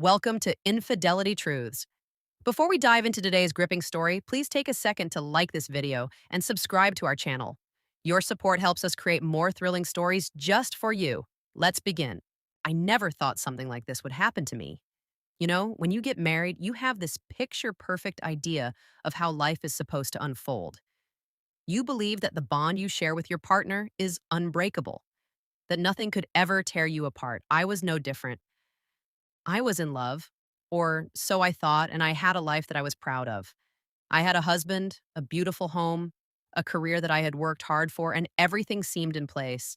Welcome to Infidelity Truths. Before we dive into today's gripping story, please take a second to like this video and subscribe to our channel. Your support helps us create more thrilling stories just for you. Let's begin. I never thought something like this would happen to me. You know, when you get married, you have this picture perfect idea of how life is supposed to unfold. You believe that the bond you share with your partner is unbreakable, that nothing could ever tear you apart. I was no different. I was in love, or so I thought, and I had a life that I was proud of. I had a husband, a beautiful home, a career that I had worked hard for, and everything seemed in place.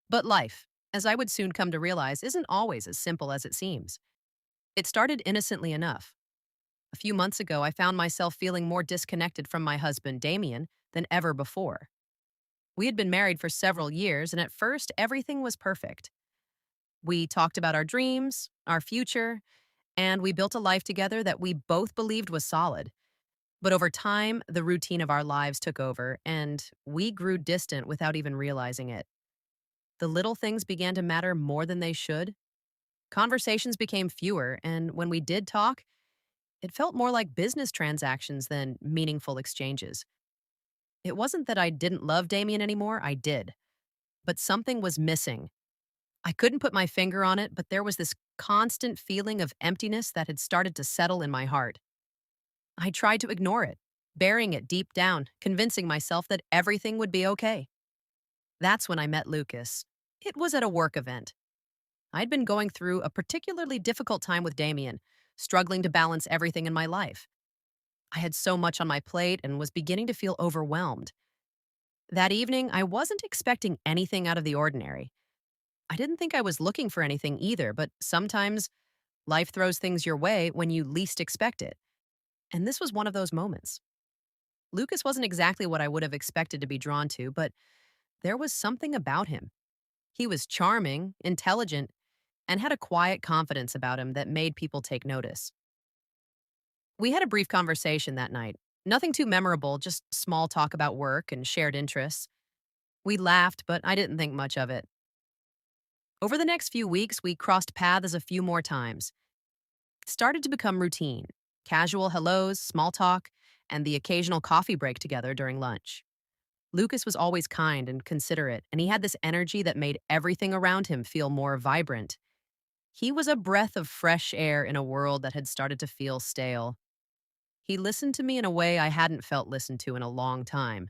But life, as I would soon come to realize, isn't always as simple as it seems. It started innocently enough. A few months ago, I found myself feeling more disconnected from my husband, Damien, than ever before. We had been married for several years, and at first, everything was perfect. We talked about our dreams, our future, and we built a life together that we both believed was solid. But over time, the routine of our lives took over, and we grew distant without even realizing it. The little things began to matter more than they should. Conversations became fewer, and when we did talk, it felt more like business transactions than meaningful exchanges. It wasn't that I didn't love Damien anymore, I did. But something was missing. I couldn't put my finger on it, but there was this constant feeling of emptiness that had started to settle in my heart. I tried to ignore it, burying it deep down, convincing myself that everything would be okay. That's when I met Lucas. It was at a work event. I'd been going through a particularly difficult time with Damien, struggling to balance everything in my life. I had so much on my plate and was beginning to feel overwhelmed. That evening, I wasn't expecting anything out of the ordinary. I didn't think I was looking for anything either, but sometimes life throws things your way when you least expect it. And this was one of those moments. Lucas wasn't exactly what I would have expected to be drawn to, but there was something about him. He was charming, intelligent, and had a quiet confidence about him that made people take notice. We had a brief conversation that night. Nothing too memorable, just small talk about work and shared interests. We laughed, but I didn't think much of it. Over the next few weeks, we crossed paths a few more times. It started to become routine: casual hellos, small talk, and the occasional coffee break together during lunch. Lucas was always kind and considerate, and he had this energy that made everything around him feel more vibrant. He was a breath of fresh air in a world that had started to feel stale. He listened to me in a way I hadn't felt listened to in a long time.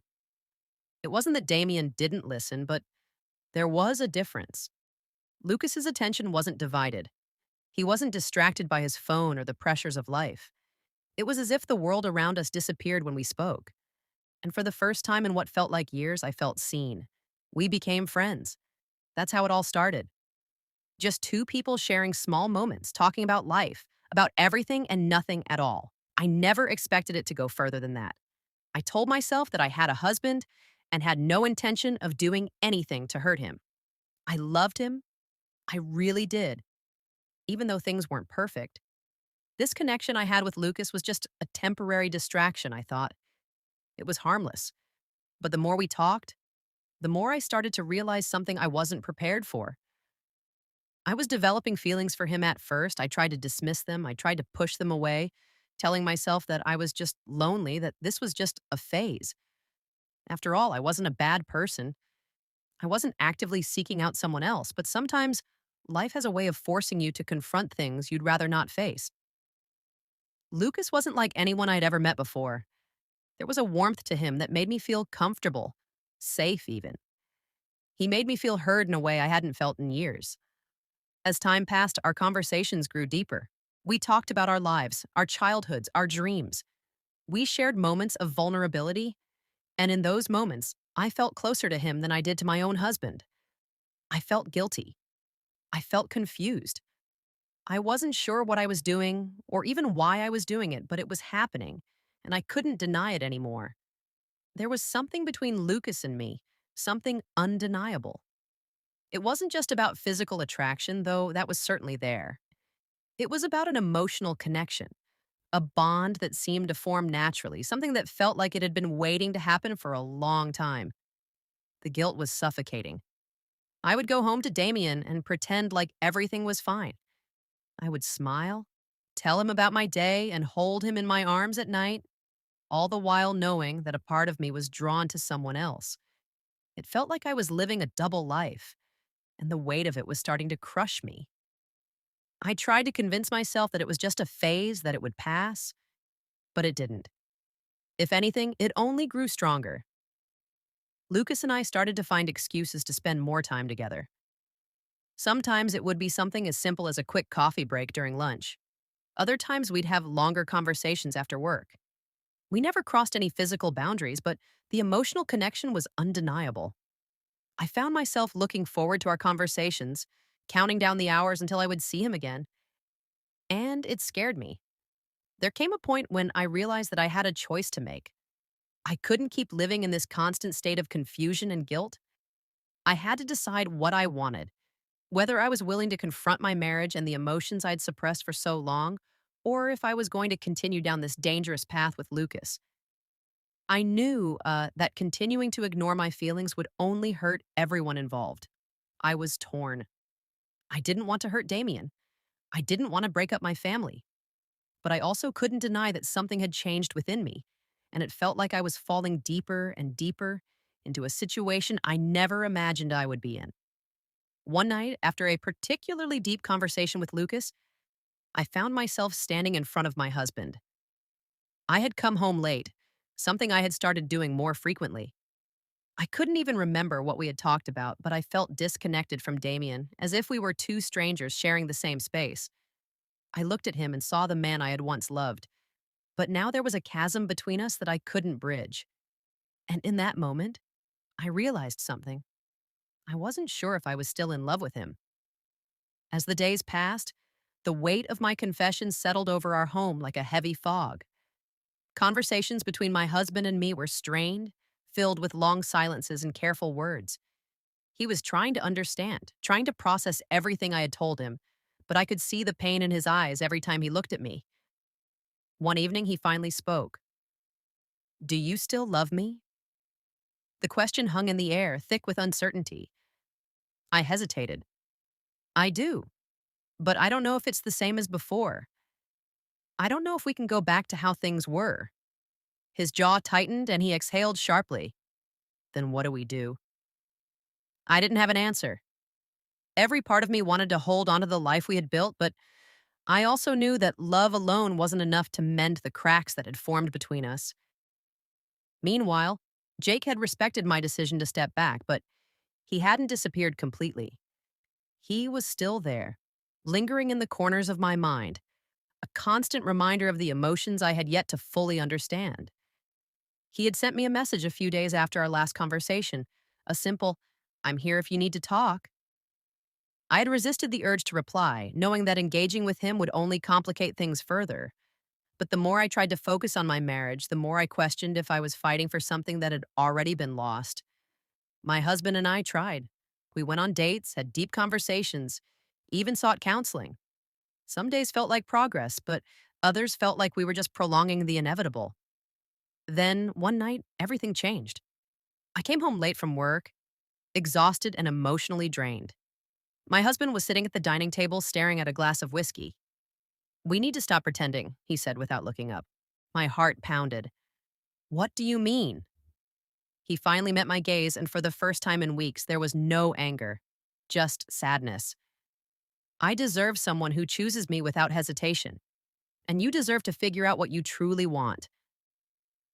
It wasn't that Damien didn't listen, but there was a difference. Lucas's attention wasn't divided. He wasn't distracted by his phone or the pressures of life. It was as if the world around us disappeared when we spoke. And for the first time in what felt like years, I felt seen. We became friends. That's how it all started. Just two people sharing small moments, talking about life, about everything and nothing at all. I never expected it to go further than that. I told myself that I had a husband and had no intention of doing anything to hurt him. I loved him. I really did. Even though things weren't perfect, this connection I had with Lucas was just a temporary distraction, I thought. It was harmless. But the more we talked, the more I started to realize something I wasn't prepared for. I was developing feelings for him at first. I tried to dismiss them, I tried to push them away, telling myself that I was just lonely, that this was just a phase. After all, I wasn't a bad person. I wasn't actively seeking out someone else, but sometimes life has a way of forcing you to confront things you'd rather not face. Lucas wasn't like anyone I'd ever met before. There was a warmth to him that made me feel comfortable, safe even. He made me feel heard in a way I hadn't felt in years. As time passed, our conversations grew deeper. We talked about our lives, our childhoods, our dreams. We shared moments of vulnerability, and in those moments, I felt closer to him than I did to my own husband. I felt guilty. I felt confused. I wasn't sure what I was doing or even why I was doing it, but it was happening, and I couldn't deny it anymore. There was something between Lucas and me, something undeniable. It wasn't just about physical attraction, though that was certainly there. It was about an emotional connection, a bond that seemed to form naturally, something that felt like it had been waiting to happen for a long time. The guilt was suffocating. I would go home to Damien and pretend like everything was fine. I would smile, tell him about my day, and hold him in my arms at night, all the while knowing that a part of me was drawn to someone else. It felt like I was living a double life, and the weight of it was starting to crush me. I tried to convince myself that it was just a phase, that it would pass, but it didn't. If anything, it only grew stronger. Lucas and I started to find excuses to spend more time together. Sometimes it would be something as simple as a quick coffee break during lunch. Other times we'd have longer conversations after work. We never crossed any physical boundaries, but the emotional connection was undeniable. I found myself looking forward to our conversations, counting down the hours until I would see him again, and it scared me. There came a point when I realized that I had a choice to make. I couldn't keep living in this constant state of confusion and guilt. I had to decide what I wanted, whether I was willing to confront my marriage and the emotions I'd suppressed for so long, or if I was going to continue down this dangerous path with Lucas. I knew that continuing to ignore my feelings would only hurt everyone involved. I was torn. I didn't want to hurt Damien. I didn't want to break up my family. But I also couldn't deny that something had changed within me, and it felt like I was falling deeper and deeper into a situation I never imagined I would be in. One night, after a particularly deep conversation with Lucas, I found myself standing in front of my husband. I had come home late, something I had started doing more frequently. I couldn't even remember what we had talked about, but I felt disconnected from Damien, as if we were two strangers sharing the same space. I looked at him and saw the man I had once loved, but now there was a chasm between us that I couldn't bridge. And in that moment, I realized something. I wasn't sure if I was still in love with him. As the days passed, the weight of my confessions settled over our home like a heavy fog. Conversations between my husband and me were strained, filled with long silences and careful words. He was trying to understand, trying to process everything I had told him, but I could see the pain in his eyes every time he looked at me. One evening, he finally spoke. "Do you still love me?" The question hung in the air, thick with uncertainty. I hesitated. "I do, but I don't know if it's the same as before. I don't know if we can go back to how things were." His jaw tightened and he exhaled sharply. "Then what do we do?" I didn't have an answer. Every part of me wanted to hold onto the life we had built, but I also knew that love alone wasn't enough to mend the cracks that had formed between us. Meanwhile, Jake had respected my decision to step back, but he hadn't disappeared completely. He was still there, lingering in the corners of my mind, a constant reminder of the emotions I had yet to fully understand. He had sent me a message a few days after our last conversation, a simple, "I'm here if you need to talk." I had resisted the urge to reply, knowing that engaging with him would only complicate things further. But the more I tried to focus on my marriage, the more I questioned if I was fighting for something that had already been lost. My husband and I tried. We went on dates, had deep conversations, even sought counseling. Some days felt like progress, but others felt like we were just prolonging the inevitable. Then, one night, everything changed. I came home late from work, exhausted and emotionally drained. My husband was sitting at the dining table staring at a glass of whiskey. "We need to stop pretending," he said without looking up. My heart pounded. "What do you mean?" He finally met my gaze, and for the first time in weeks, there was no anger, just sadness. "I deserve someone who chooses me without hesitation, and you deserve to figure out what you truly want."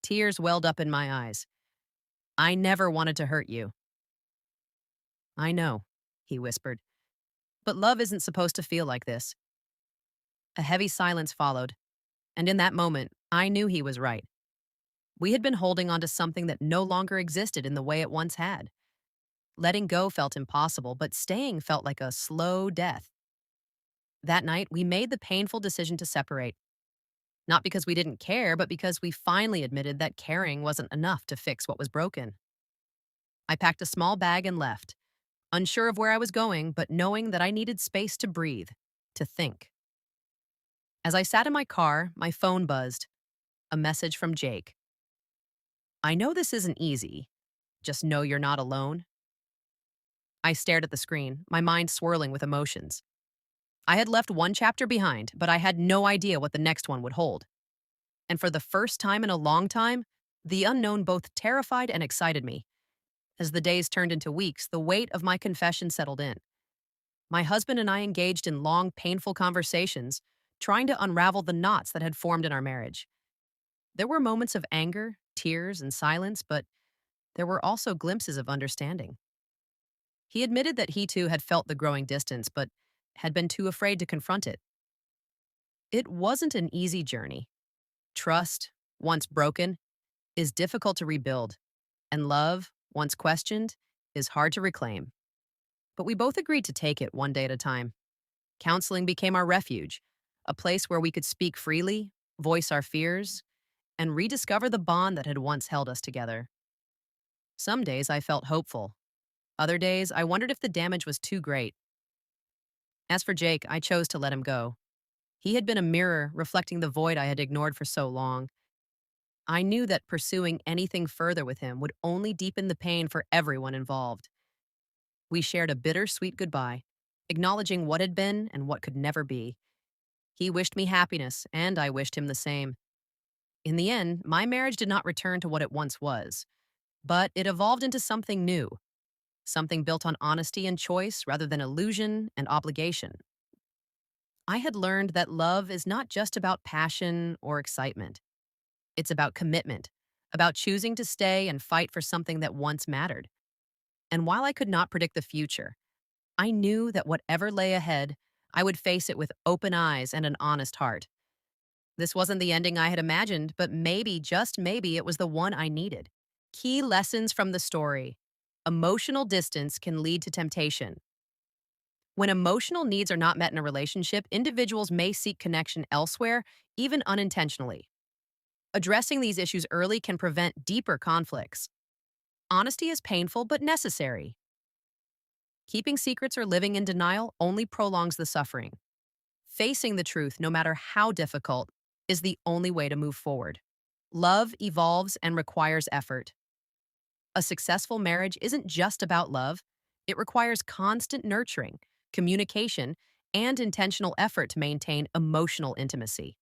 Tears welled up in my eyes. "I never wanted to hurt you." "I know," he whispered. "But love isn't supposed to feel like this." A heavy silence followed, and in that moment, I knew he was right. We had been holding on to something that no longer existed in the way it once had. Letting go felt impossible, but staying felt like a slow death. That night, we made the painful decision to separate. Not because we didn't care, but because we finally admitted that caring wasn't enough to fix what was broken. I packed a small bag and left, unsure of where I was going, but knowing that I needed space to breathe, to think. As I sat in my car, my phone buzzed. A message from Jake. "I know this isn't easy. Just know you're not alone." I stared at the screen, my mind swirling with emotions. I had left one chapter behind, but I had no idea what the next one would hold. And for the first time in a long time, the unknown both terrified and excited me. As the days turned into weeks, the weight of my confession settled in. My husband and I engaged in long, painful conversations, trying to unravel the knots that had formed in our marriage. There were moments of anger, tears, and silence, but there were also glimpses of understanding. He admitted that he too had felt the growing distance, but had been too afraid to confront it. It wasn't an easy journey. Trust, once broken, is difficult to rebuild, and love, once questioned, is hard to reclaim. But we both agreed to take it one day at a time. Counseling became our refuge, a place where we could speak freely, voice our fears, and rediscover the bond that had once held us together. Some days I felt hopeful. Other days I wondered if the damage was too great. As for Jake, I chose to let him go. He had been a mirror reflecting the void I had ignored for so long. I knew that pursuing anything further with him would only deepen the pain for everyone involved. We shared a bittersweet goodbye, acknowledging what had been and what could never be. He wished me happiness, and I wished him the same. In the end, my marriage did not return to what it once was, but it evolved into something new, something built on honesty and choice rather than illusion and obligation. I had learned that love is not just about passion or excitement. It's about commitment, about choosing to stay and fight for something that once mattered. And while I could not predict the future, I knew that whatever lay ahead, I would face it with open eyes and an honest heart. This wasn't the ending I had imagined, but maybe, just maybe, it was the one I needed. Key lessons from the story. Emotional distance can lead to temptation. When emotional needs are not met in a relationship, individuals may seek connection elsewhere, even unintentionally. Addressing these issues early can prevent deeper conflicts. Honesty is painful but necessary. Keeping secrets or living in denial only prolongs the suffering. Facing the truth, no matter how difficult, is the only way to move forward. Love evolves and requires effort. A successful marriage isn't just about love, it requires constant nurturing, communication, and intentional effort to maintain emotional intimacy.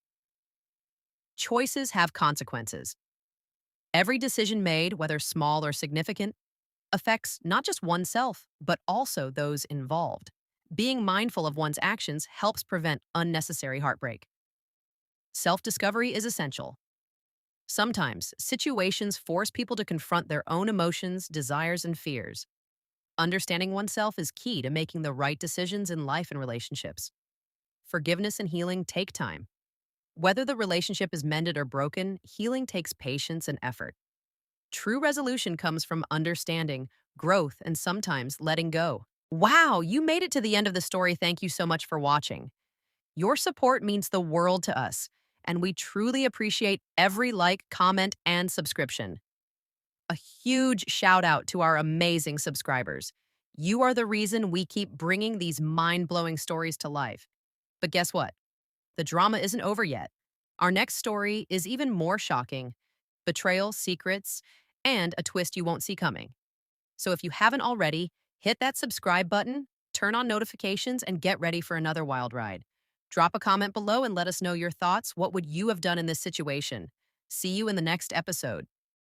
Choices have consequences. Every decision made, whether small or significant, affects not just oneself, but also those involved. Being mindful of one's actions helps prevent unnecessary heartbreak. Self-discovery is essential. Sometimes, situations force people to confront their own emotions, desires, and fears. Understanding oneself is key to making the right decisions in life and relationships. Forgiveness and healing take time. Whether the relationship is mended or broken, healing takes patience and effort. True resolution comes from understanding, growth, and sometimes letting go. Wow, you made it to the end of the story. Thank you so much for watching. Your support means the world to us, and we truly appreciate every like, comment, and subscription. A huge shout out to our amazing subscribers. You are the reason we keep bringing these mind-blowing stories to life. But guess what? The drama isn't over yet. Our next story is even more shocking. Betrayal, secrets, and a twist you won't see coming. So if you haven't already, hit that subscribe button, turn on notifications, and get ready for another wild ride. Drop a comment below and let us know your thoughts. What would you have done in this situation? See you in the next episode.